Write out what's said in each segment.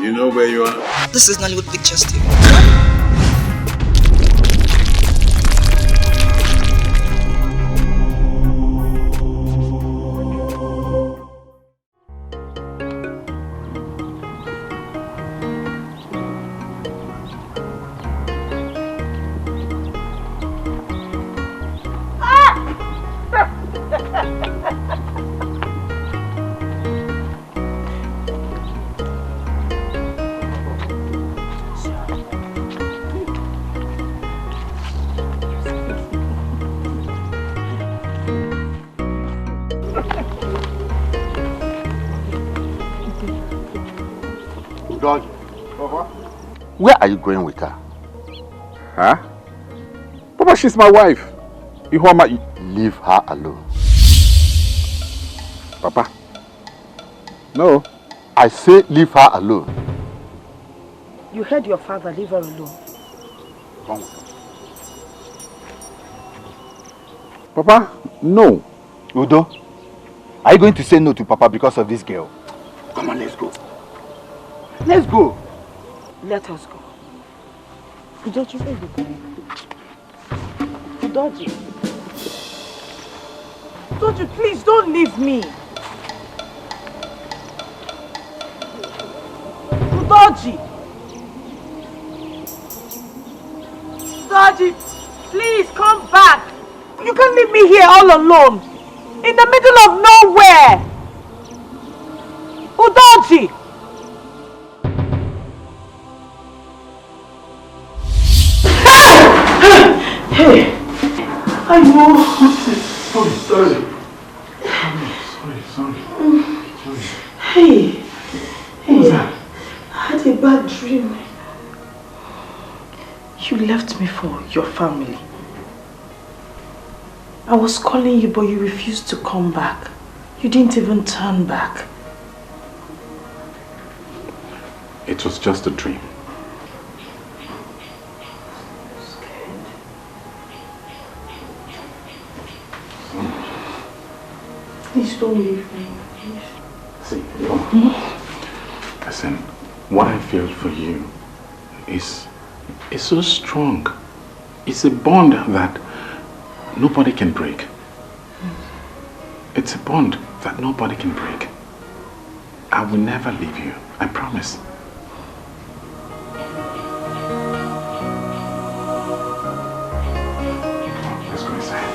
You know where you are? This is Nollywood Pictures TV. Where are you going with her? Huh? Papa, she's my wife. Leave her alone. Papa? No. I say leave her alone. You heard your father, leave her alone. Come with her. Papa, no. Udo, are you going to say no to Papa because of this girl? Come on, let's go. Let's go. Let us go. Udoji, where you going? Udoji. Udoji, please don't leave me. Udoji. Udoji, please come back. You can't leave me here all alone. In the middle of nowhere. Udoji. Hey, I know. Sorry. Hey, what was that? I had a bad dream. You left me for your family. I was calling you, but you refused to come back. You didn't even turn back. It was just a dream. Please don't leave me. See, listen, what I feel for you is so strong. It's a bond that nobody can break. It's a bond that nobody can break. I will never leave you, I promise. Let's go inside.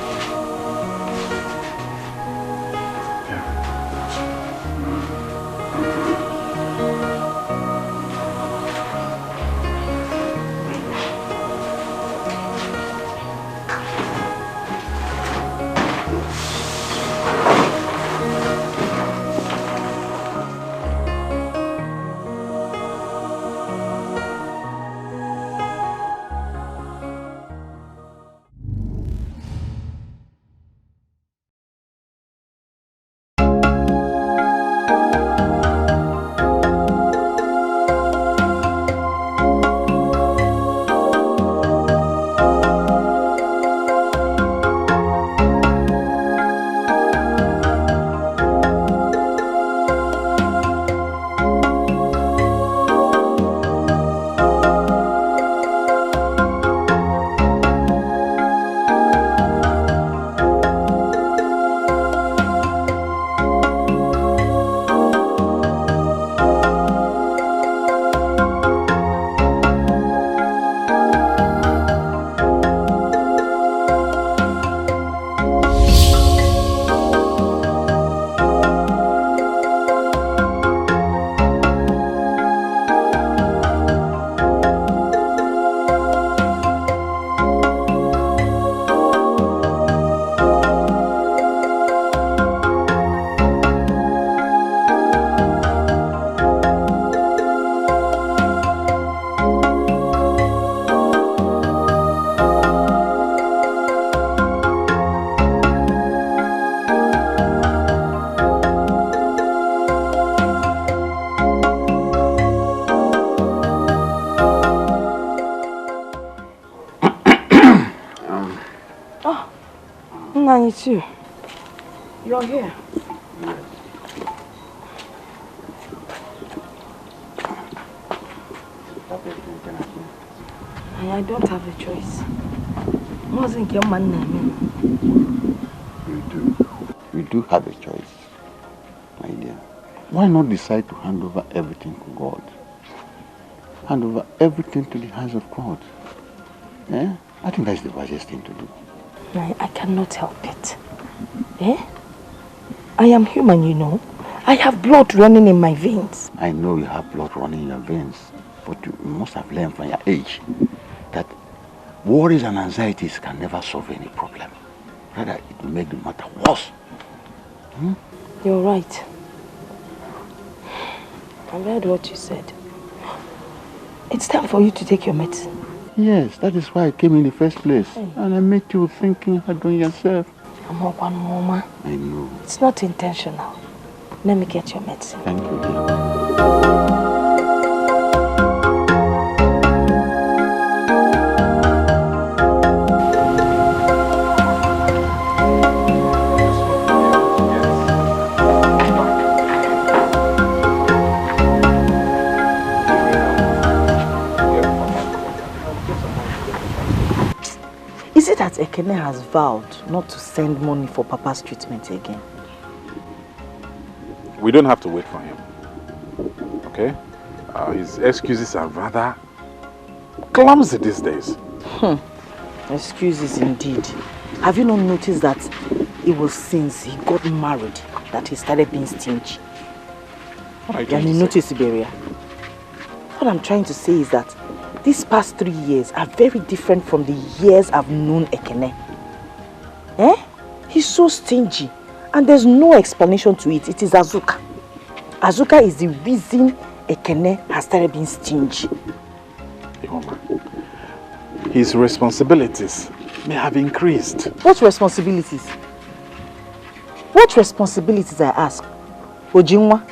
Nani too. You're here. I don't have a choice. You do have a choice, my dear. Why not decide to hand over everything to God? Hand over everything to the hands of God. Eh? I think that's the wisest thing to do. I cannot help it. Eh? I am human, you know. I have blood running in my veins. I know you have blood running in your veins, but you must have learned from your age that worries and anxieties can never solve any problem. Rather, it will make the matter worse. Hmm? You're right. I read what you said. It's time for you to take your medicine. Yes, that is why I came in the first place. And I made you thinking hard on yourself. I'm up on Mama. I know. It's not intentional. Let me get your medicine. Thank you, dear. Is it that Ekene has vowed not to send money for Papa's treatment again? We don't have to wait for him. Okay? His excuses are rather clumsy these days. Excuses indeed. Have you not noticed that it was since he got married that he started being stingy? What are you trying to say? Notice, Ebere. What I'm trying to say is that these past 3 years are very different from the years I've known Ekene. Eh? He's so stingy. And there's no explanation to it. It is Azuka. Azuka is the reason Ekene has started being stingy. His responsibilities may have increased. What responsibilities? What responsibilities, I ask? Ojinwa?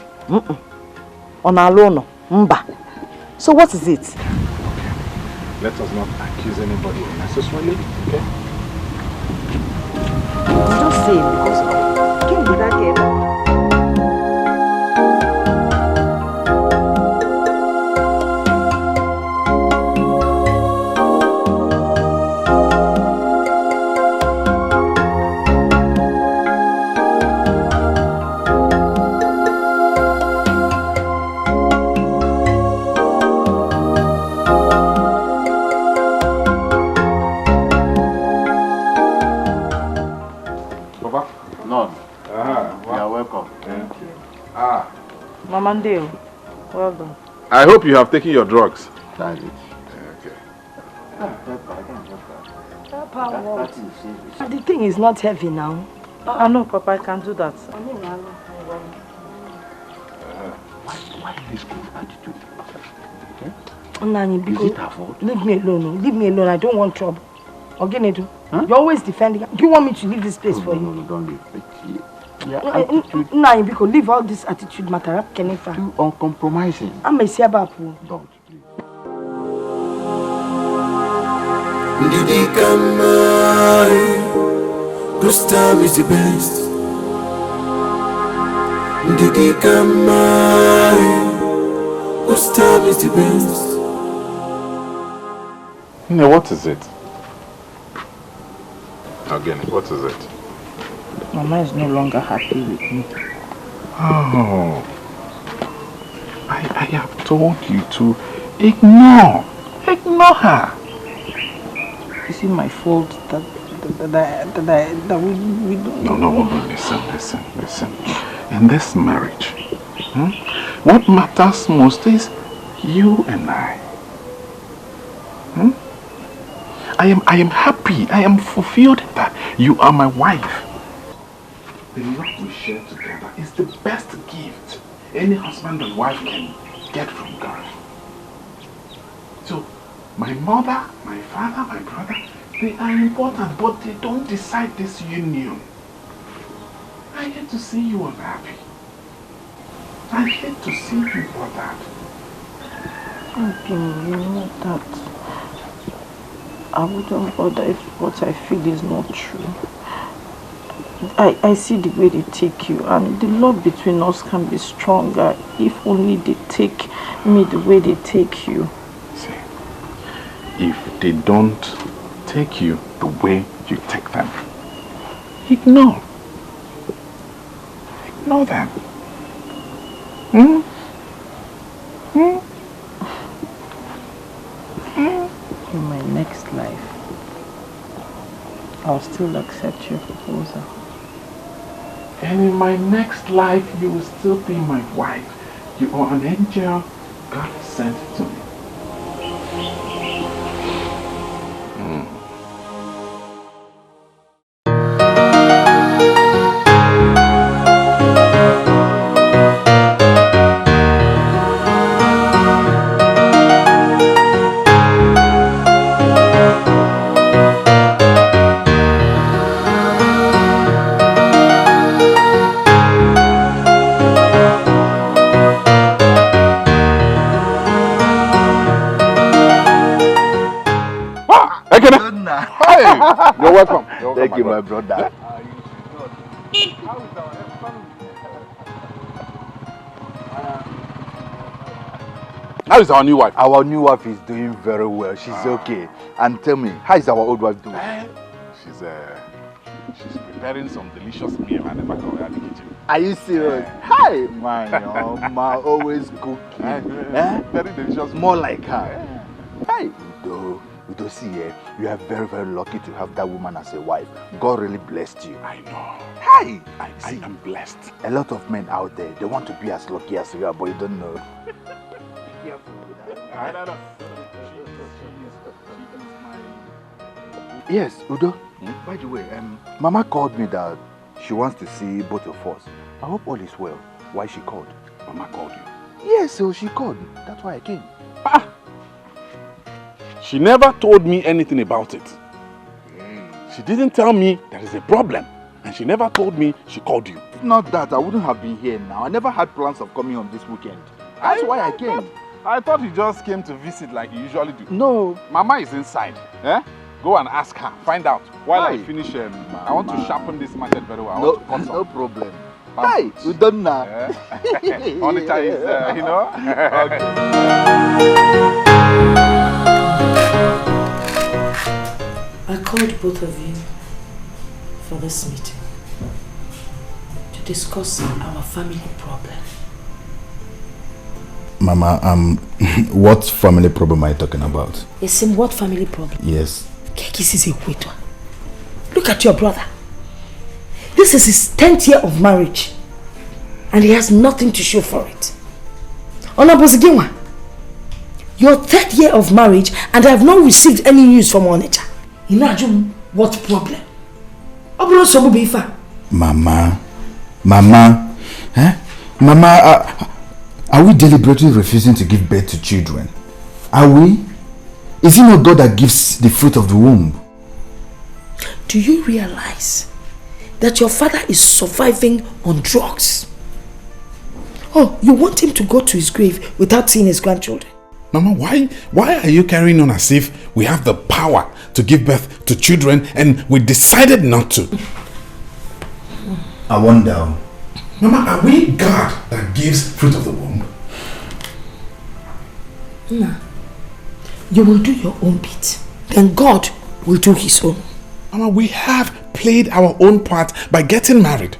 Onalono? Mba? So what is it? Let us not accuse anybody unnecessarily, okay? Just say it because came with that girl. Mandeo, well done. I hope you have taken your drugs. That's it. Okay. The thing is not heavy now. I know, Papa, I can do that. Why this good attitude? Nani, is it her fault? Leave me alone. Leave me alone. I don't want trouble. Ogenedu, you're always defending. Do you want me to leave this place for you? No, don't leave. Nah, because leave all this attitude matter up, Kenifa. Too uncompromising. I'm a Siabapu. Don't, please. Whose time is the best? Whose time is the best? No, what is it? Again, what is it? Mama is no longer happy with me. Oh, I have told you to ignore her. Is it my fault that we don't... No, listen. In this marriage, what matters most is you and I. I am happy, I am fulfilled that you are my wife. The love we share together is the best gift any husband and wife can get from God. So, my mother, my father, my brother, they are important, but they don't decide this union. I hate to see you unhappy. I hate to see you bothered. Okay, you know that I wouldn't bother if what I feel is not true. I see the way they take you, and the love between us can be stronger if only they take me the way they take you. if they don't take you the way you take them, ignore. Ignore them. In my next life, I'll still accept your proposal. And in my next life, you will still be my wife. You are an angel God sent to me. You're welcome. Thank you, my brother. How is our new wife? Our new wife is doing very well. She's okay. And tell me, how is our old wife doing? She's preparing some delicious meal and Emeka in the kitchen. Are you serious? Hi, man. Ma always cooking. Very delicious. More like her. Hey, Udo, see here, you are very, very lucky to have that woman as a wife. God really blessed you. I know. Hi! I am blessed. A lot of men out there, they want to be as lucky as you are, but you don't know. Yes, Udo. By the way, Mama called me that she wants to see both of us. I hope all is well. Why she called? Mama called you? Yes, so she called. That's why I came. She never told me anything about it. She didn't tell me there is a problem. And she never told me she called you. Not that, I wouldn't have been here now. I never had plans of coming home this weekend. That's why I came. I thought you just came to visit like you usually do. No. Mama is inside. Go and ask her. Find out. While Hi. I finish, I want to sharpen this machete very well. No problem. Hi, we don't know. Onita is, you know. I called both of you for this meeting to discuss our family problem. Mama, what family problem are you talking about? Yes, what family problem? Yes. Kekis is a widow. Look at your brother. This is his 10th year of marriage and he has nothing to show for it. Onaboziginwa, your 3rd year of marriage and I have not received any news from Onitsha. Imagine what problem? Mama, are we deliberately refusing to give birth to children? Are we? Is it not God that gives the fruit of the womb? Do you realize that your father is surviving on drugs? Oh, you want him to go to his grave without seeing his grandchildren? Mama, why are you carrying on as if we have the power to give birth to children and we decided not to? I wonder. Mama, are we God that gives fruit of the womb? No. You will do your own bit. Then God will do his own. Mama, we have played our own part by getting married.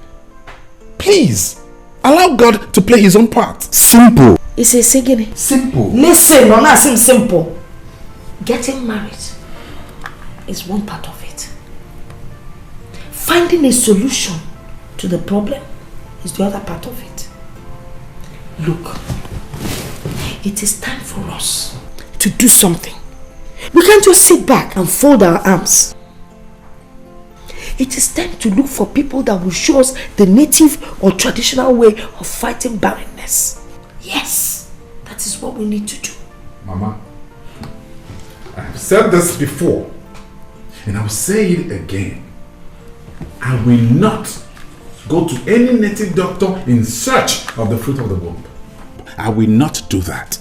Please, allow God to play his own part. Simple. It's a singing. Simple. Listen, no, not simple. Getting married is one part of it. Finding a solution to the problem is the other part of it. Look, it is time for us to do something. We can't just sit back and fold our arms. It is time to look for people that will show us the native or traditional way of fighting barrenness. Yes, that is what we need to do. Mama, I have said this before and I will say it again. I will not go to any native doctor in search of the fruit of the womb. I will not do that.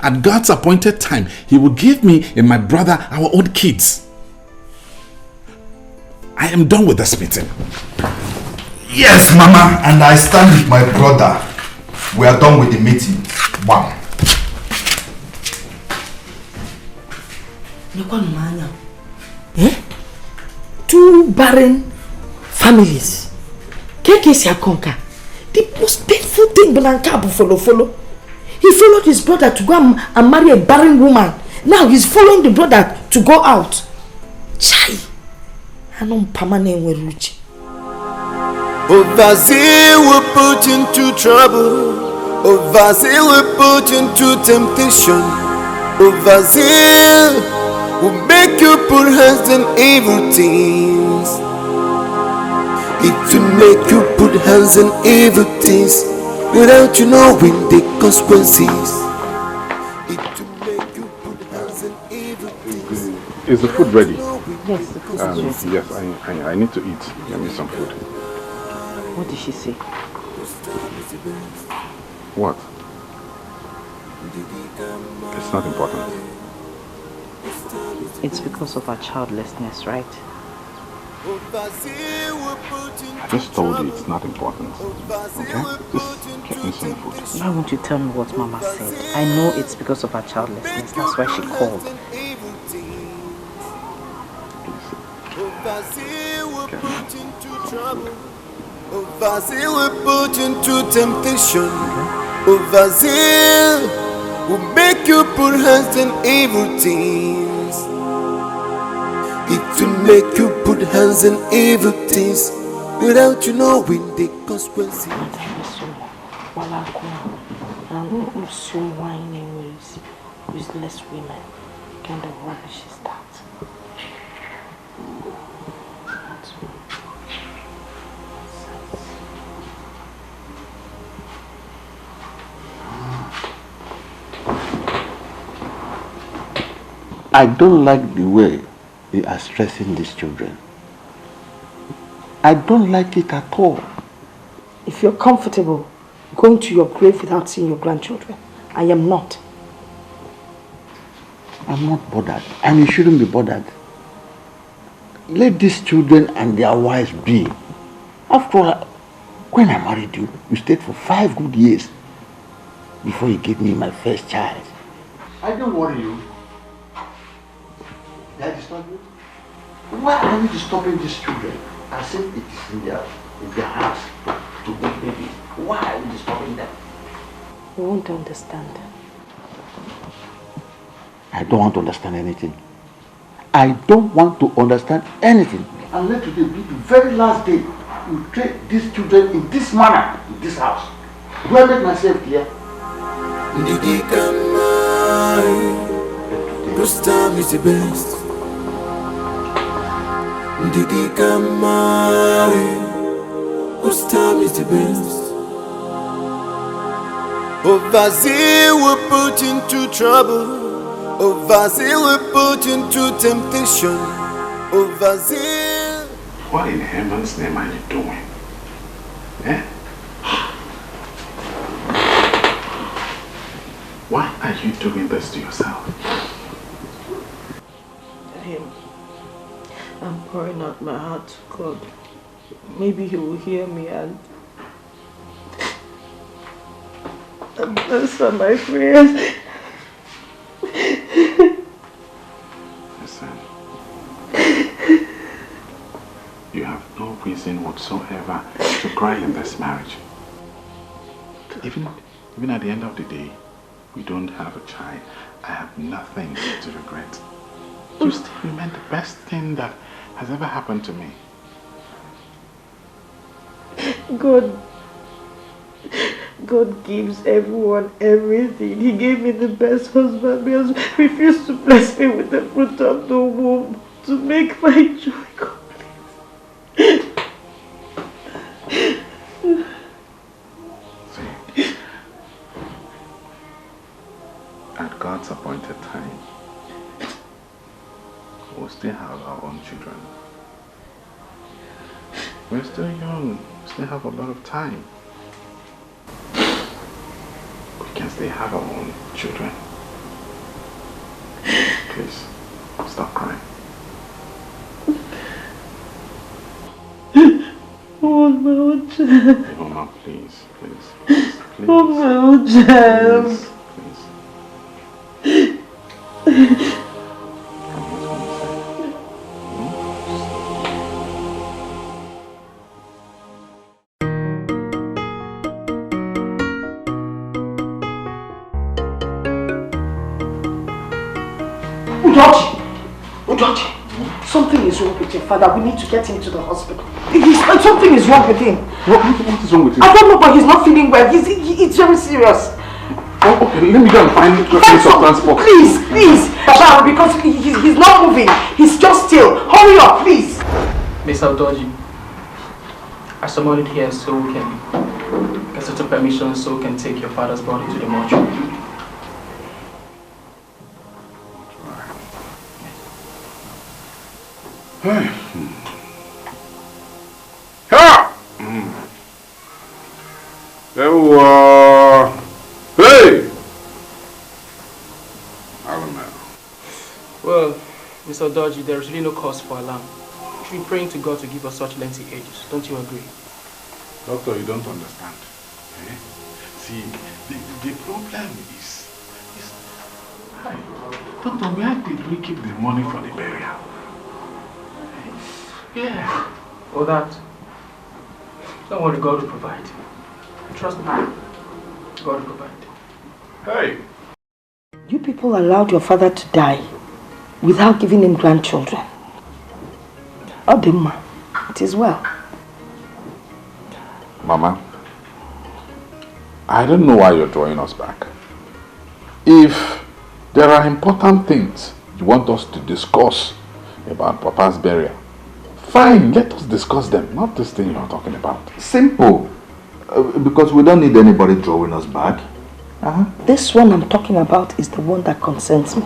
At God's appointed time, he will give me and my brother our own kids. I am done with this meeting. Yes, Mama, and I stand with my brother. We are done with the meeting. Wow. Eh? 2 barren families. The most painful thing Blanca follow. He followed his brother to go and marry a barren woman. Now he's following the brother to go out. Chai! I know permanent with Ruchi. Overzeal will put into trouble. Overzeal will put into temptation. Overzeal will make you put hands on evil things. It will make you put hands on evil things without you knowing the consequences. It will make you put hands on evil things. Is the food ready? Yes, the food is ready. Yes, I need to eat. Give me some food. What did she say? What? It's not important. It's because of our childlessness, right? I just told you it's not important. Okay? Just get me some food. Why won't you tell me what Mama said? I know it's because of our childlessness. That's why she called. Overzeal will put into trouble. Overzeal will put into temptation. Overzeal will make you put hands on evil things. It will make you put hands on evil things without you knowing the consequences. Useless women. Kind of rubbish is that? I don't like the way they are stressing these children. I don't like it at all. If you're comfortable going to your grave without seeing your grandchildren, I am not. I'm not bothered, and you shouldn't be bothered. Let these children and their wives be. After all, when I married you, you stayed for 5 good years before you gave me my first child. I don't worry you. Did I disturb you? Why are you disturbing these children? As if it is in their house to make babies. Why are you disturbing them? You won't understand. I don't want to understand anything. I don't want to understand anything. And let today be the very last day you treat these children in this manner, in this house. Do I make myself clear? This time is the best. This time is the best. Overzeal will put into trouble. Overzeal will put into temptation. Overzeal. What in heaven's name are you doing? Eh? Why are you doing this to yourself? I'm pouring out my heart to God. Maybe He will hear me and answer my prayers. Listen. You have no reason whatsoever to cry in this marriage. Even at the end of the day, we don't have a child. I have nothing to regret. You still remain the best thing that has ever happened to me. God gives everyone everything. He gave me the best husband because he refused to bless me with the fruit of the womb to make my joy complete. See, at God's appointed time, we'll still have our own children. We're still young. We still have a lot of time. We can still have our own children. Please, stop crying. I want my own child. Mama, please. I want my own child. Please. Udochi, something is wrong with your father. We need to get him to the hospital. Something is wrong with him. What is wrong with him? I don't know, but he's not feeling well. It's very serious. Oh, okay, let me go and find the place of transport. Please, Papa, because he's not moving. He's just still. Hurry up, please. Miss Udochi, I summoned here so we can get certain permission so we can take your father's body to the mortuary. Hey. Hey! I don't know. Well, Mr. Udochi, there is really no cause for alarm. We should be praying to God to give us such lengthy ages. Don't you agree? Doctor, you don't understand. Eh? See, the problem is... Hi. Doctor, where did we keep the money for the burial? Yeah. Or that. Don't worry, God will provide. Trust me. God will provide. Hey. You people allowed your father to die without giving him grandchildren. Odemma, it is well. Mama, I don't know why you're drawing us back. If there are important things you want us to discuss about Papa's burial, fine, let us discuss them, not this thing you're talking about. Simple. Because we don't need anybody drawing us back. This one I'm talking about is the one that concerns me.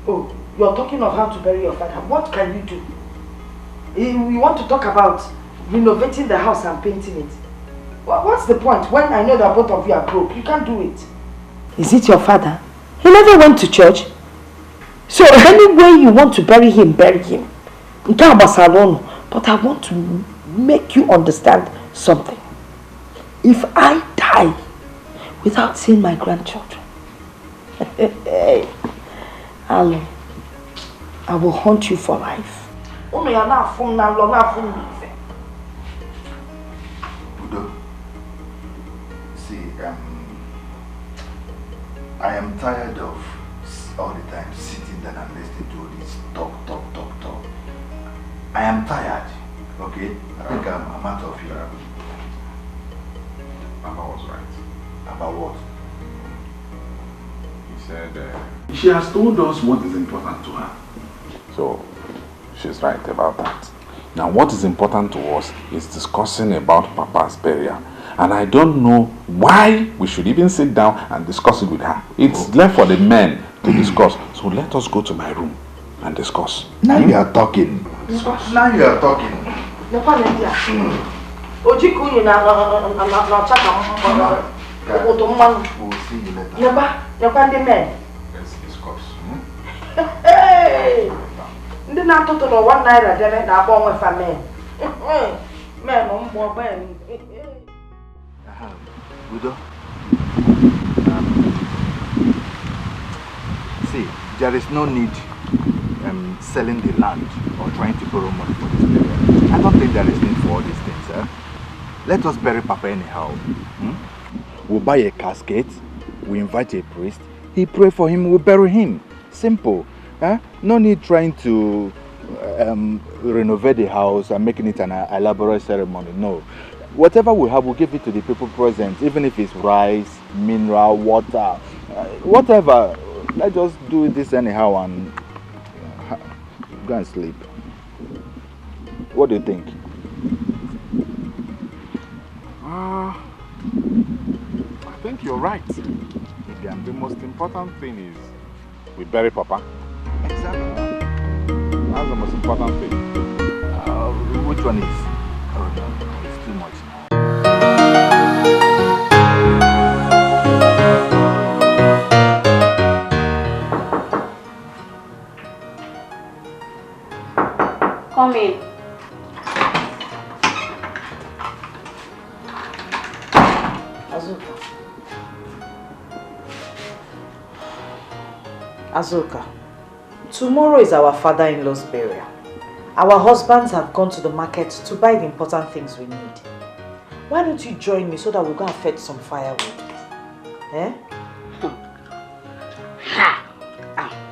Oh, you're talking of how to bury your father. What can you do? You want to talk about renovating the house and painting it. What's the point when I know that both of you are broke? You can't do it. Is it your father? He never went to church. So any way you want to bury him, bury him. But I want to make you understand something. If I die without seeing my grandchildren, I will haunt you for life. Udo, see, I am tired of all the time sitting down and listening to this talk. I am tired, okay? I think I'm out of here. Mama was right. About what? He said she has told us what is important to her. So, she's right about that. Now, what is important to us is discussing about Papa's burial. And I don't know why we should even sit down and discuss it with her. It's left for the men to discuss. So let us go to my room and discuss. Now you are talking. Now you are talking. We'll see you later. Let's discuss. Hey! Ndị na-atụtụ n'ụwa naira deme na-agba onwe fa men. Men mgbọ ben. Udo. See, there is no need selling the land or trying to borrow money for this burial. I don't think there is need for all these things. Let us bury Papa anyhow. We'll buy a casket, we invite a priest, he pray for him, we'll bury him. Simple. No need trying to renovate the house and making it an elaborate ceremony. No. Whatever we have, we'll give it to the people present, even if it's rice, mineral, water, whatever. Let's just do this anyhow and go and sleep. What do you think? I think you're right. And the most important thing is we bury Papa. Exactly. That's the most important thing. Which one is? Oh no, it's too much now. Come in. Azuka, tomorrow is our father-in-law's burial. Our husbands have gone to the market to buy the important things we need. Why don't you join me so that we'll go and fetch some firewood? Eh?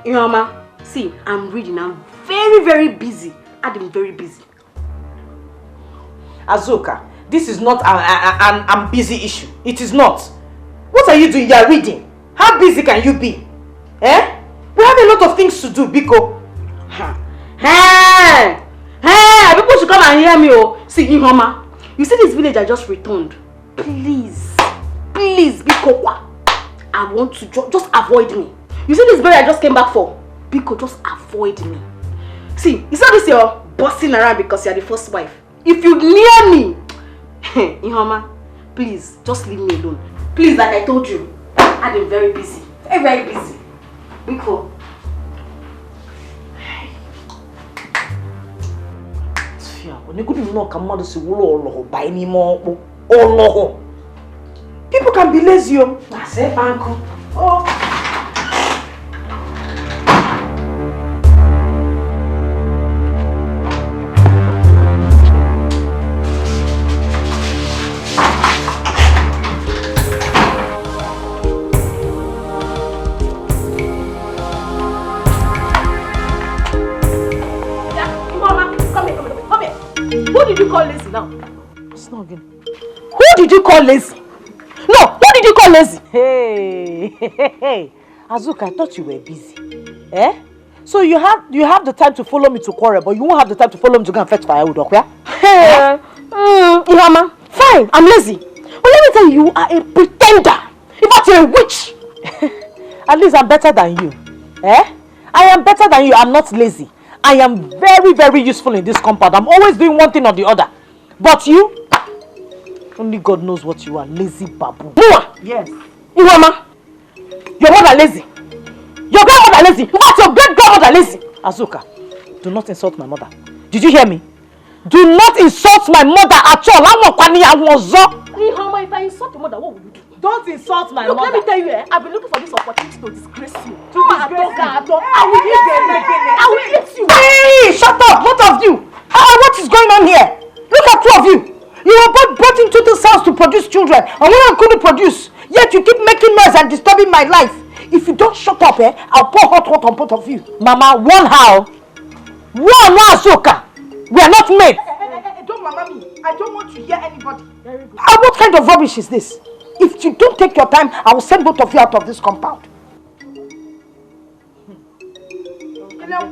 Chioma, See, I'm reading. I'm very, very busy. I'm very busy. Azuka, this is not an I'm busy issue. It is not. What are you doing? You are reading. How busy can you be? Eh? We have a lot of things to do, Biko. Hey! Hey! People should come and hear me. Oh. See, Ihoma, you see this village I just returned. Please, Biko, I want to just avoid me. You see this burial I just came back for? Biko, just avoid me. See, it's not this you're bossing around because you're the first wife. If you near me, Ihoma, please, just leave me alone. Please, like I told you, I'm very busy. Very, very busy. Biko. People can be lazy. That's it, uncle. Oh. Who did you call lazy now? It's not again. Who did you call lazy? No, who did you call lazy? Hey. Azuka, I thought you were busy. Eh? So you have the time to follow me to quarrel, but you won't have the time to follow me to go and fetch firewood, okay? Hey, Ihoma, fine, I'm lazy. But let me tell you, you are a pretender. In fact, you're a witch. At least I'm better than you. Eh? I am better than you. I'm not lazy. I am very, very useful in this compound. I'm always doing one thing or the other. But you, only God knows what you are. Lazy babu. Mua! Yes. Ihoma, your mother lazy. Your grandmother lazy. What? Your great grandmother lazy. Azuka, do not insult my mother. Did you hear me? Do not insult my mother at all. Ihoma, if I insult your mother, what will you do? Don't insult my mother. Let me tell you, I've been looking for this opportunity to disgrace you. I will hit you. Hey, shut up, both of you. What is going on here? Look at two of you. You were both brought into this house to produce children, and when I couldn't produce, yet you keep making noise and disturbing my life. If you don't shut up, I'll pour hot water on both of you. Mama, one how? One Azuka. We are not made. Don't mama me. I don't want to hear anybody. What kind of rubbish is this? If you don't take your time, I will send both of you out of this compound. Now,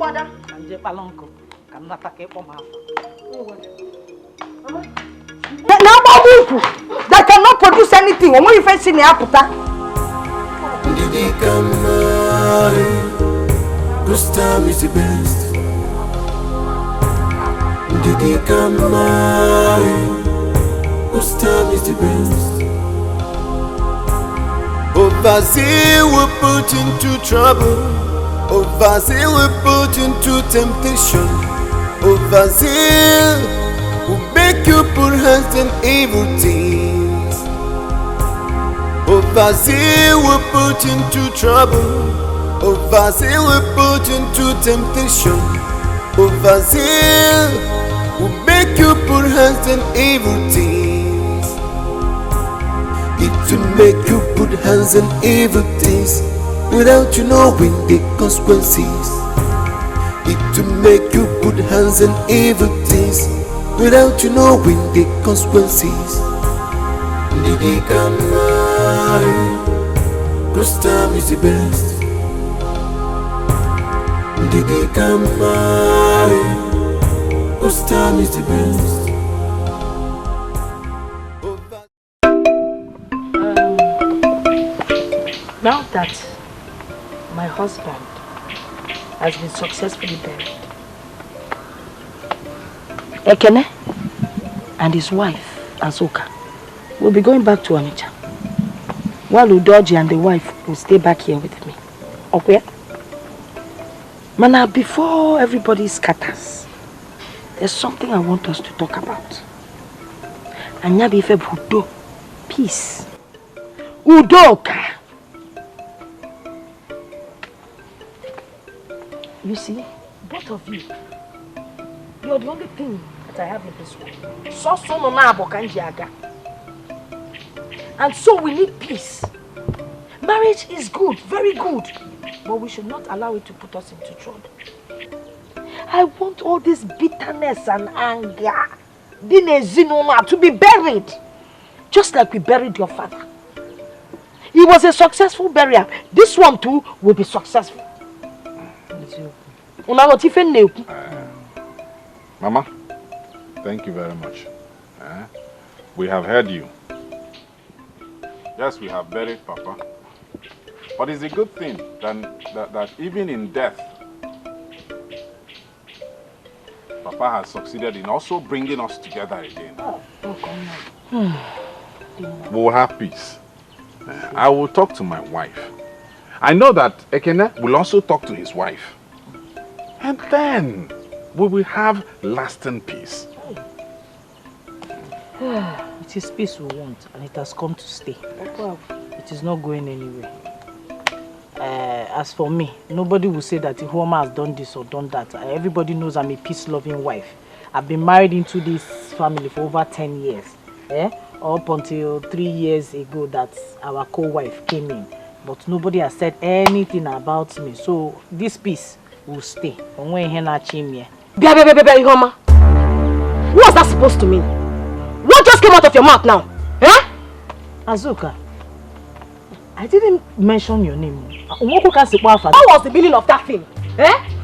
that cannot produce anything. When you face in the Apotha. This time is the best. This time is the best. Overzeal will put into trouble. Overzeal will put into temptation. Overzeal will make you put hands on evil things. Overzeal will put into trouble. Overzeal will put into temptation. Overzeal will make you put hands on evil things. It will make you put hands on evil things without you knowing the consequences. It will make you put hands on evil things without you knowing the consequences. Didi Kamari, this time is the best. Didi Kamari, this time is the best. Now that my husband has been successfully buried, Ekene and his wife, Azuka, will be going back to Onitsha, while Udoji and the wife will stay back here with me. Okay? Mana, before everybody scatters, there's something I want us to talk about. Anyabi Ife Budo, peace. Udoka. You see, both of you, you're the only thing that I have in this world. And so we need peace. Marriage is good, very good. But we should not allow it to put us into trouble. I want all this bitterness and anger to be buried. Just like we buried your father. It was a successful burial. This one too will be successful. Mama, thank you very much. We have heard you. Yes, we have buried Papa. But it's a good thing that even in death, Papa has succeeded in also bringing us together again. We will have peace. I will talk to my wife. I know that Ekene will also talk to his wife. And then we will have lasting peace. It is peace we want, and it has come to stay. It is not going anywhere. As for me, nobody will say that Ihuoma has done this or done that. Everybody knows I'm a peace-loving wife. I've been married into this family for over 10 years. Up until 3 years ago that our co-wife came in. But nobody has said anything about me. So this peace will stay. Ihoma. What's that supposed to mean? What just came out of your mouth now? Azuka, I didn't mention your name. What was the meaning of that thing?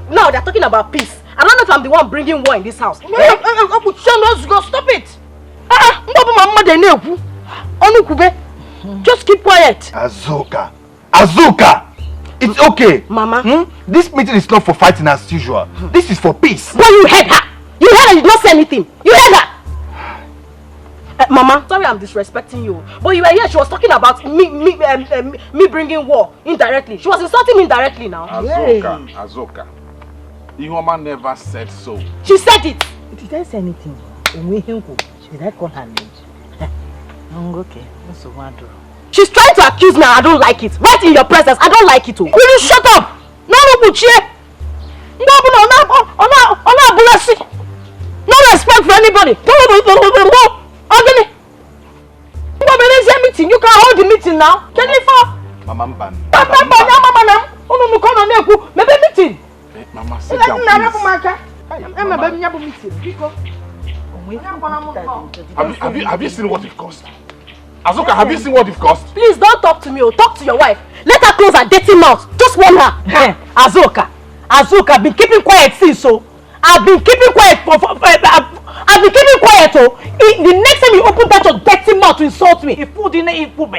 Now they're talking about peace. I don't know if I'm the one bringing war in this house. Stop it! Just keep quiet. Azuka! Azuka! It's okay. Mama. This meeting is not for fighting as usual. This is for peace. But you heard her. You heard her. You did not say anything. You heard her. Mama, sorry I'm disrespecting you. But you were here. She was talking about me bringing war indirectly. She was insulting me indirectly now. Azuka. Azuka. Ihoma never said so. She said it. Did I say anything? Should I call her name? Okay. She's trying to accuse me and I don't like it. Right in your presence, I don't like it. Will you shut up? No respect for anybody. You can hold the meeting now. Mama, meeting. Mama, sit down, Have you seen what it cost? Azuka, have you seen what it cost? Please don't talk to me or talk to your wife. Let her close her dirty mouth. Just warn her. Azuka, I've been keeping quiet since so. I've been keeping quiet I've been keeping quiet the next time you open that your dirty mouth to insult me, if food didn't eat food,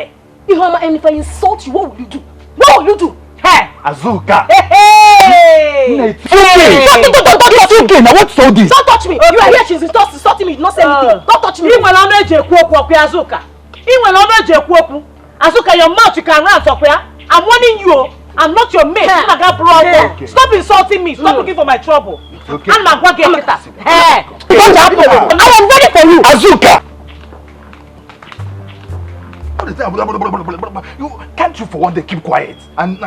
Ihoma, and if I insult you, what will you do? What will you do? Hey! Azuka! Hey! It's okay, now what's all this? Don't touch me! You are here, she's insulting me, you not say anything. Don't touch me! Azuka, your mouth you can run, I'm warning you. I'm not your mate. Okay. Stop insulting me. Stop looking for my trouble. Okay. I'm not going to get better. Hey! I am ready for you! Azuka! Can't you for one day keep quiet and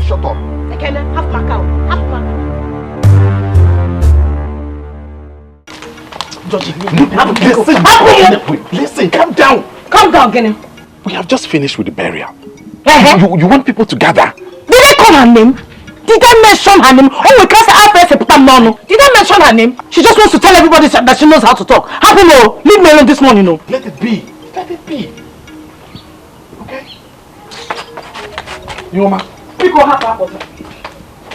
shut up? Okay, have my cow. Have my Listen, calm down. Calm down, Kenny. We have just finished with the burial. You want people to gather? Did I call her name? Did I mention her name? Oh, we can't say Did I mention her name? She just wants to tell everybody that she knows how to talk. Leave me alone this morning, no. Let it be. Let it be. Okay? Ihoma. People have Apotha.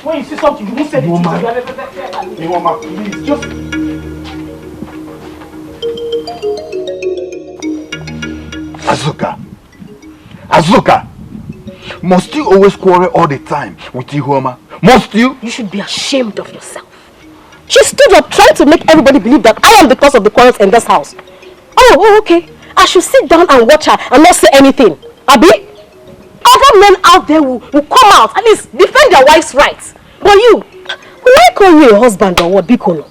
When you see something, you won't say anything. Ihoma, please, just... Azuka! Must you always quarrel all the time with Ihoma? Must you? You should be ashamed of yourself. She stood up trying to make everybody believe that I am the cause of the quarrels in this house. Oh, okay. I should sit down and watch her and not say anything. Abi? Other men out there will come out, at least defend their wife's rights. But you, will I call you a husband or what, Bikono?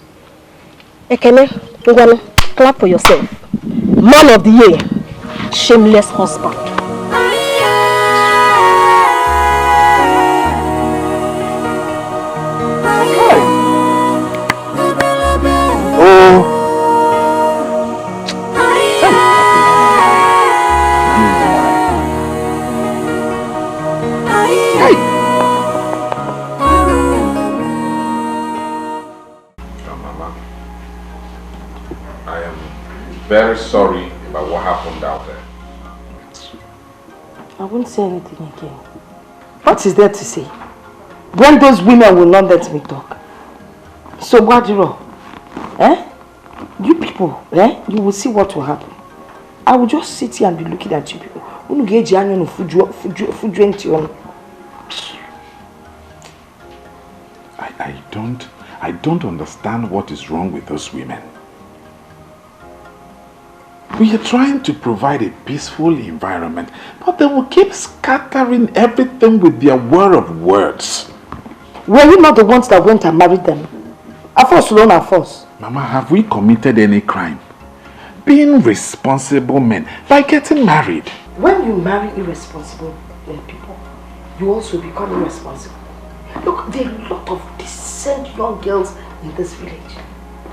Ekene, Ngwanu, clap for yourself. Man of the year, shameless husband. very sorry about what happened out there. I won't say anything again. What is there to say? When those women will not let me talk. So Guadiro, you people, you will see what will happen. I will just sit here and be looking at you people. I don't understand what is wrong with those women. We are trying to provide a peaceful environment, but they will keep scattering everything with their war of words. Were you not the ones that went and married them? Of course, alone, of course. Mama, have we committed any crime? Being responsible men by getting married. When you marry irresponsible people, you also become irresponsible. Look, there are a lot of decent young girls in this village.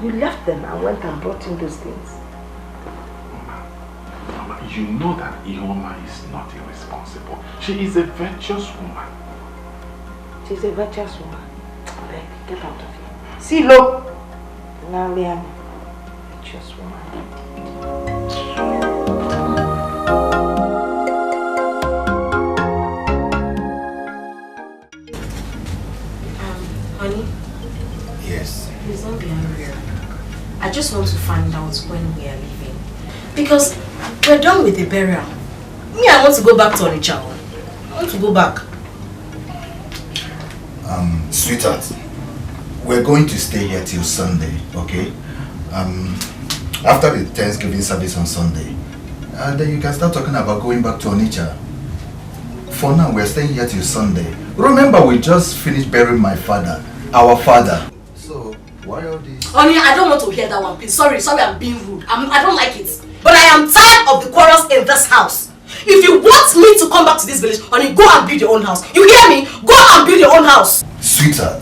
You left them and went and brought in those things. Mama, you know that Ioma is not irresponsible. She is a virtuous woman. She's a virtuous woman. Beg, get out of here. See, look. Now, Liam, virtuous woman. Honey? Yes. Please don't be angry. I just want to find out when we are leaving. Because we're done with the burial. Me, I want to go back to Onitsha. I want to go back. Sweetheart, we're going to stay here till Sunday, okay? After the Thanksgiving service on Sunday, then you can start talking about going back to Onitsha. For now, we're staying here till Sunday. Remember, we just finished burying my father, our father. So, why all this? Honey, I don't want to hear that one, please. Sorry, I'm being rude. I don't like it. But I am tired of the quarrels in this house. If you want me to come back to this village, honey, go and build your own house. You hear me? Go and build your own house. Sweetheart,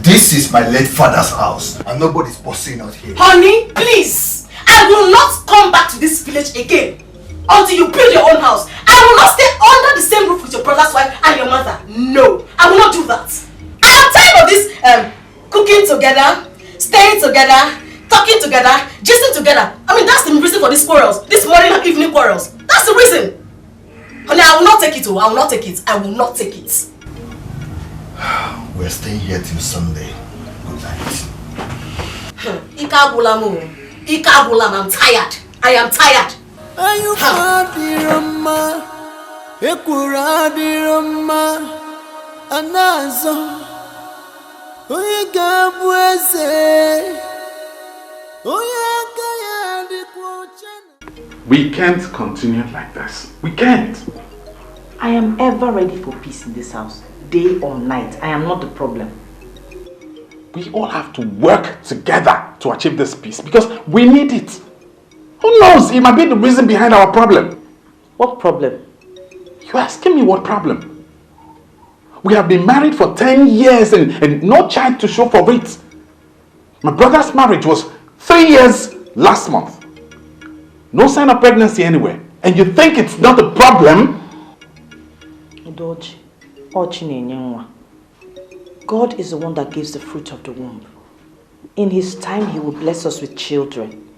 this is my late father's house and nobody's bossing out here. Honey, please. I will not come back to this village again until you build your own house. I will not stay under the same roof with your brother's wife and your mother. No, I will not do that. I am tired of this cooking together, staying together, talking together, gisting together. I mean, that's the reason for these quarrels, these morning and evening quarrels. That's the reason. Honey, I will not take it. I will not take it. I will not take it. We're staying here till Sunday. Good night. I'm tired. I am tired. We can't continue like this. We can't. I am ever ready for peace in this house, day or night. I am not the problem. We all have to work together to achieve this peace because we need it. Who knows? It might be the reason behind our problem. What problem? You're asking me what problem? We have been married for 10 years and no child to show for it. My brother's marriage was 3 years last month. No sign of pregnancy anywhere. And you think it's not a problem? God is the one that gives the fruit of the womb. In His time, He will bless us with children.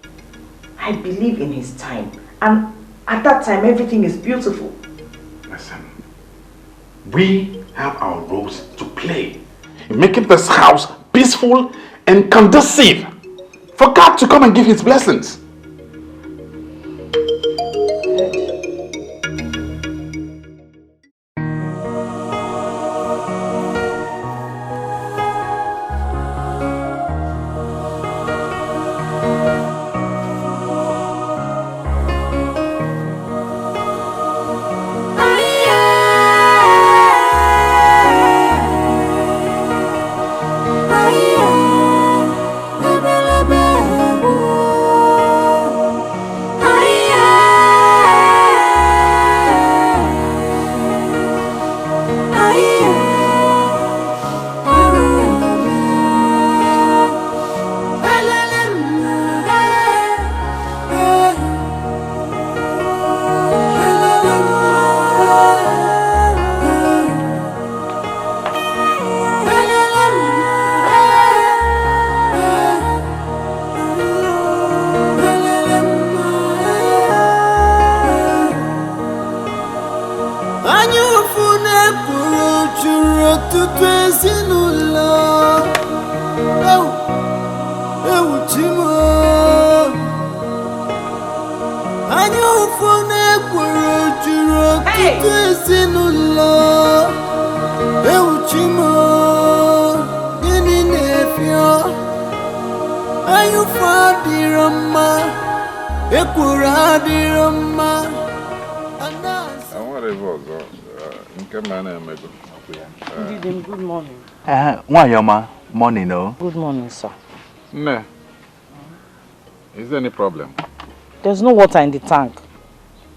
I believe in His time. And at that time, everything is beautiful. Listen, we have our roles to play in making this house peaceful and conducive for God to come and give His blessings. Good morning. Morning, no? Good morning, sir. No. Is there any problem? There's no water in the tank.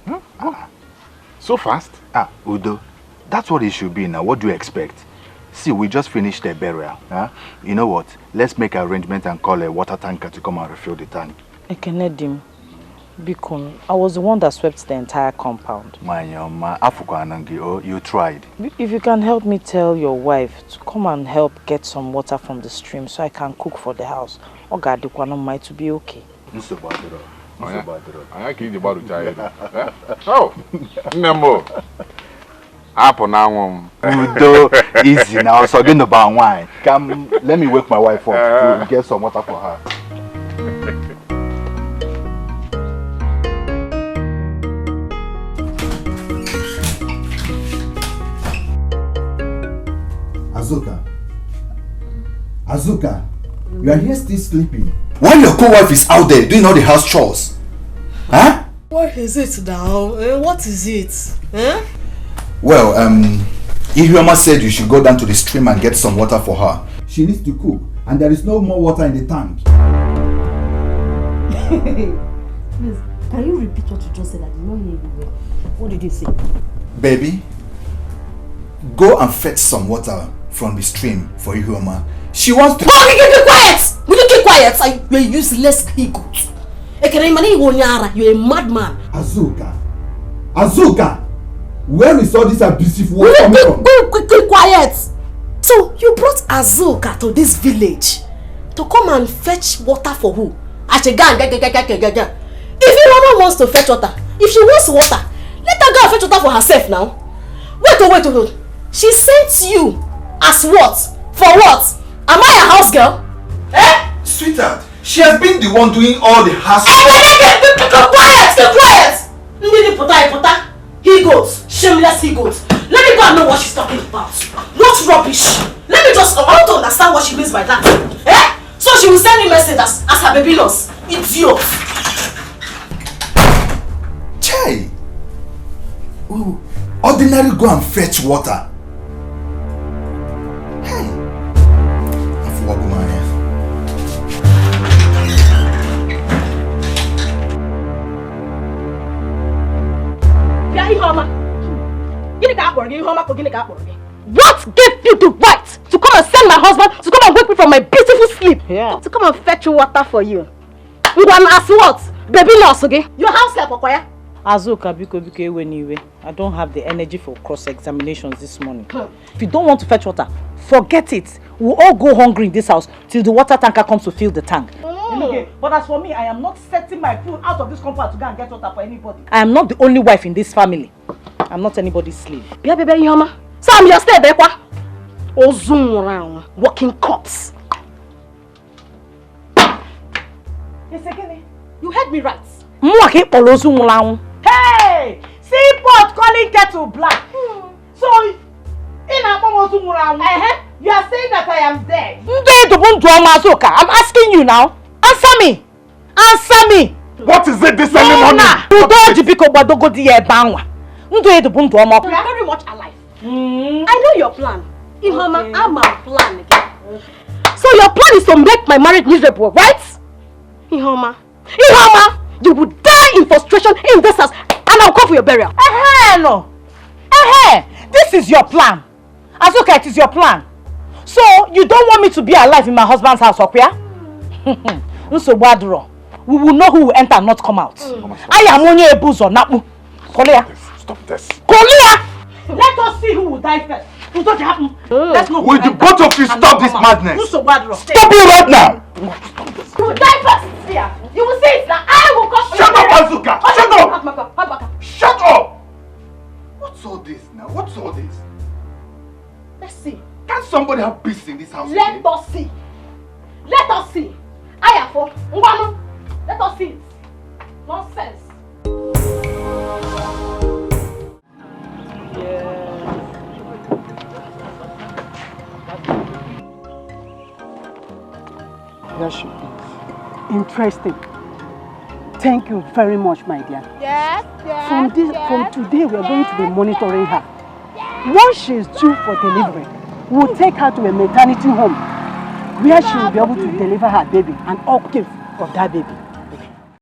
Huh? So fast? Udo, that's what it should be now. What do you expect? See, we just finished the burial. You know what? Let's make an arrangement and call a water tanker to come and refill the tank. Ekenedim, Bikun, I was the one that swept the entire compound. You tried. If you can help me tell your wife to come and help get some water from the stream so I can cook for the house. Ogadikwana to be okay. Oh, Nemo. Apple now. Udo, easy now. So going to buy wine. Come, let me wake my wife up to get some water for her. Azuka, you are here still sleeping. While your co-wife is out there doing all the house chores. Huh? What is it now? What is it? Huh? Well, Ihuoma said you should go down to the stream and get some water for her. She needs to cook, and there is no more water in the tank. Please, can you repeat what you just said? I did not hear you well. What did you say? Baby, go and fetch some water from the stream for Ihuoma. She wants to... Oh, you keep quiet! Will you keep quiet? You're a useless egot. You're a madman. Azuka! Where is all this abusive word coming from? Keep quiet! So, you brought Azuka to this village to come and fetch water for who? If your mama wants to fetch water, if she wants water, let her go and fetch water for herself now. Wait. She sent you as what? For what? Am I a house girl? Eh? Sweetheart, she has been the one doing all the house. Keep quiet! He goes, shameless he goes. Let me go and know what she's talking about. What rubbish! Let me just, I want to understand what she means by that. Eh? So she will send me message as her baby loss. Idiot! Chai! Ordinary go and fetch water. Hey! What gave you the right to come and send my husband to come and wake me from my beautiful sleep? Yeah. To come and fetch water for you. You want to ask what? Baby loss, okay? Your house help, okay? Azuka, anyway. I don't have the energy for cross-examinations this morning. If you don't want to fetch water, forget it. We'll all go hungry in this house till the water tanker comes to fill the tank. Okay. But as for me, I am not setting my food out of this compound to go and get water for anybody. I am not the only wife in this family. I'm not anybody's slave. Baby, Yoma. So I'm your slave, Bekwa. Oh, zoom around. Walking cops. You heard me right. Hey! Seaport calling kettle black. So, you are saying that I am dead. I'm asking you now. Answer me. Answer me. What is it this early morning? You are very much alive. I know your plan. Ihoma, I'm a plan again. So your plan is to make my marriage miserable, right? Ihoma, you will die in frustration in this house and I'll come for your burial. No. This is your plan. Azuka, it is your plan. So you don't want me to be alive in my husband's house, okay? We will know who will enter and not come out. I am only a boozer, Napu. Stop this. Let us see who will die first. Let's not. Will the both of you stop this madness? Stop it right now! You will die first. You will see it now. I will come for Shut your up, Azuka! Shut up! Shut up! What's all this now? What's all this? Let's see. Can't somebody have peace in this house? Let us see. Let us see. Ayafo, Ngwanu. Let us see. Nonsense. There she is. Interesting. Thank you very much, my dear. Yes, From today, we are going to be monitoring her. Once she is due for delivery, we'll take her to a maternity home where she will be able to deliver her baby and upkeep of that baby.